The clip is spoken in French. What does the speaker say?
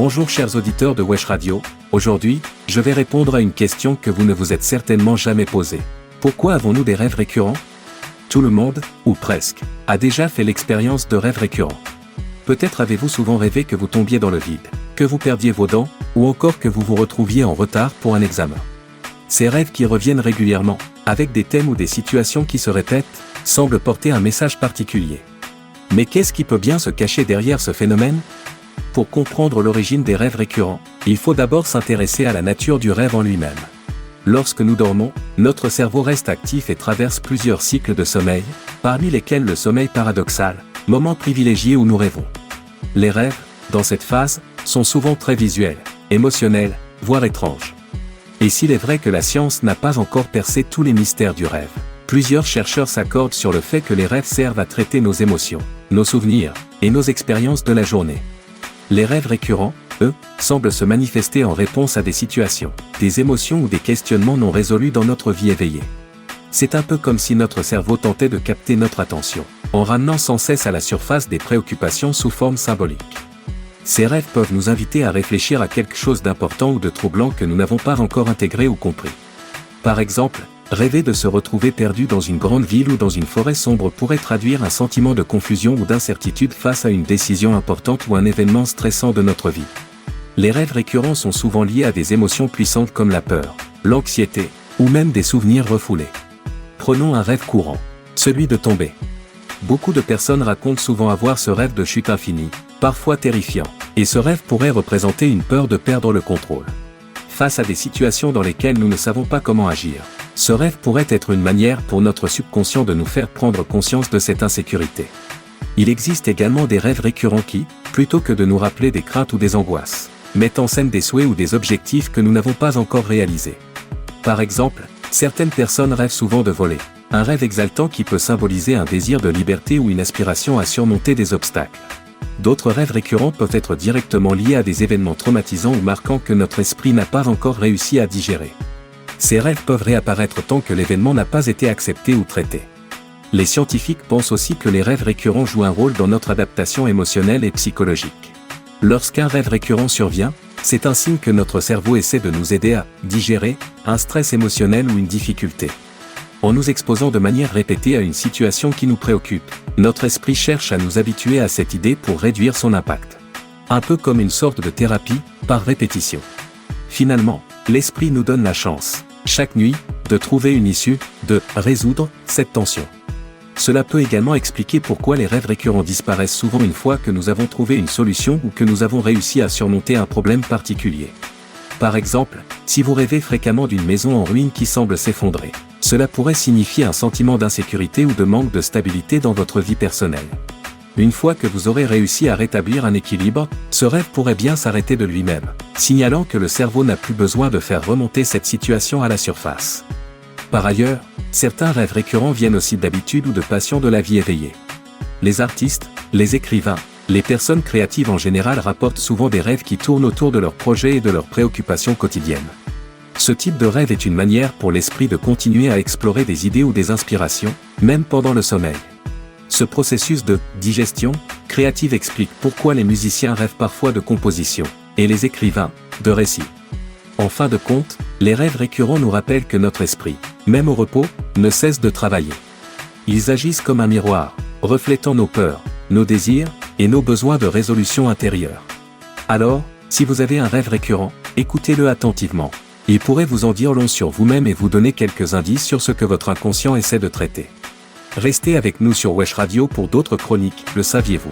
Bonjour chers auditeurs de Wesh Radio, aujourd'hui, je vais répondre à une question que vous ne vous êtes certainement jamais posée. Pourquoi avons-nous des rêves récurrents? Tout le monde, ou presque, a déjà fait l'expérience de rêves récurrents. Peut-être avez-vous souvent rêvé que vous tombiez dans le vide, que vous perdiez vos dents, ou encore que vous vous retrouviez en retard pour un examen. Ces rêves qui reviennent régulièrement, avec des thèmes ou des situations qui se répètent, semblent porter un message particulier. Mais qu'est-ce qui peut bien se cacher derrière ce phénomène? Pour comprendre l'origine des rêves récurrents, il faut d'abord s'intéresser à la nature du rêve en lui-même. Lorsque nous dormons, notre cerveau reste actif et traverse plusieurs cycles de sommeil, parmi lesquels le sommeil paradoxal, moment privilégié où nous rêvons. Les rêves, dans cette phase, sont souvent très visuels, émotionnels, voire étranges. Et s'il est vrai que la science n'a pas encore percé tous les mystères du rêve, plusieurs chercheurs s'accordent sur le fait que les rêves servent à traiter nos émotions, nos souvenirs, et nos expériences de la journée. Les rêves récurrents, eux, semblent se manifester en réponse à des situations, des émotions ou des questionnements non résolus dans notre vie éveillée. C'est un peu comme si notre cerveau tentait de capter notre attention, en ramenant sans cesse à la surface des préoccupations sous forme symbolique. Ces rêves peuvent nous inviter à réfléchir à quelque chose d'important ou de troublant que nous n'avons pas encore intégré ou compris. Par exemple, rêver de se retrouver perdu dans une grande ville ou dans une forêt sombre pourrait traduire un sentiment de confusion ou d'incertitude face à une décision importante ou un événement stressant de notre vie. Les rêves récurrents sont souvent liés à des émotions puissantes comme la peur, l'anxiété, ou même des souvenirs refoulés. Prenons un rêve courant, celui de tomber. Beaucoup de personnes racontent souvent avoir ce rêve de chute infinie, parfois terrifiant, et ce rêve pourrait représenter une peur de perdre le contrôle. Face à des situations dans lesquelles nous ne savons pas comment agir, ce rêve pourrait être une manière pour notre subconscient de nous faire prendre conscience de cette insécurité. Il existe également des rêves récurrents qui, plutôt que de nous rappeler des craintes ou des angoisses, mettent en scène des souhaits ou des objectifs que nous n'avons pas encore réalisés. Par exemple, certaines personnes rêvent souvent de voler, un rêve exaltant qui peut symboliser un désir de liberté ou une aspiration à surmonter des obstacles. D'autres rêves récurrents peuvent être directement liés à des événements traumatisants ou marquants que notre esprit n'a pas encore réussi à digérer. Ces rêves peuvent réapparaître tant que l'événement n'a pas été accepté ou traité. Les scientifiques pensent aussi que les rêves récurrents jouent un rôle dans notre adaptation émotionnelle et psychologique. Lorsqu'un rêve récurrent survient, c'est un signe que notre cerveau essaie de nous aider à digérer un stress émotionnel ou une difficulté. En nous exposant de manière répétée à une situation qui nous préoccupe, notre esprit cherche à nous habituer à cette idée pour réduire son impact. Un peu comme une sorte de thérapie, par répétition. Finalement, l'esprit nous donne la chance, chaque nuit, de trouver une issue, de résoudre cette tension. Cela peut également expliquer pourquoi les rêves récurrents disparaissent souvent une fois que nous avons trouvé une solution ou que nous avons réussi à surmonter un problème particulier. Par exemple, si vous rêvez fréquemment d'une maison en ruine qui semble s'effondrer, cela pourrait signifier un sentiment d'insécurité ou de manque de stabilité dans votre vie personnelle. Une fois que vous aurez réussi à rétablir un équilibre, ce rêve pourrait bien s'arrêter de lui-même, signalant que le cerveau n'a plus besoin de faire remonter cette situation à la surface. Par ailleurs, certains rêves récurrents viennent aussi d'habitudes ou de passions de la vie éveillée. Les artistes, les écrivains, les personnes créatives en général rapportent souvent des rêves qui tournent autour de leurs projets et de leurs préoccupations quotidiennes. Ce type de rêve est une manière pour l'esprit de continuer à explorer des idées ou des inspirations, même pendant le sommeil. Ce processus de digestion créative explique pourquoi les musiciens rêvent parfois de composition, et les écrivains, de récits. En fin de compte, les rêves récurrents nous rappellent que notre esprit, même au repos, ne cesse de travailler. Ils agissent comme un miroir, reflétant nos peurs, nos désirs, et nos besoins de résolution intérieure. Alors, si vous avez un rêve récurrent, écoutez-le attentivement. Il pourrait vous en dire long sur vous-même et vous donner quelques indices sur ce que votre inconscient essaie de traiter. Restez avec nous sur Wesh Radio pour d'autres chroniques, le saviez-vous?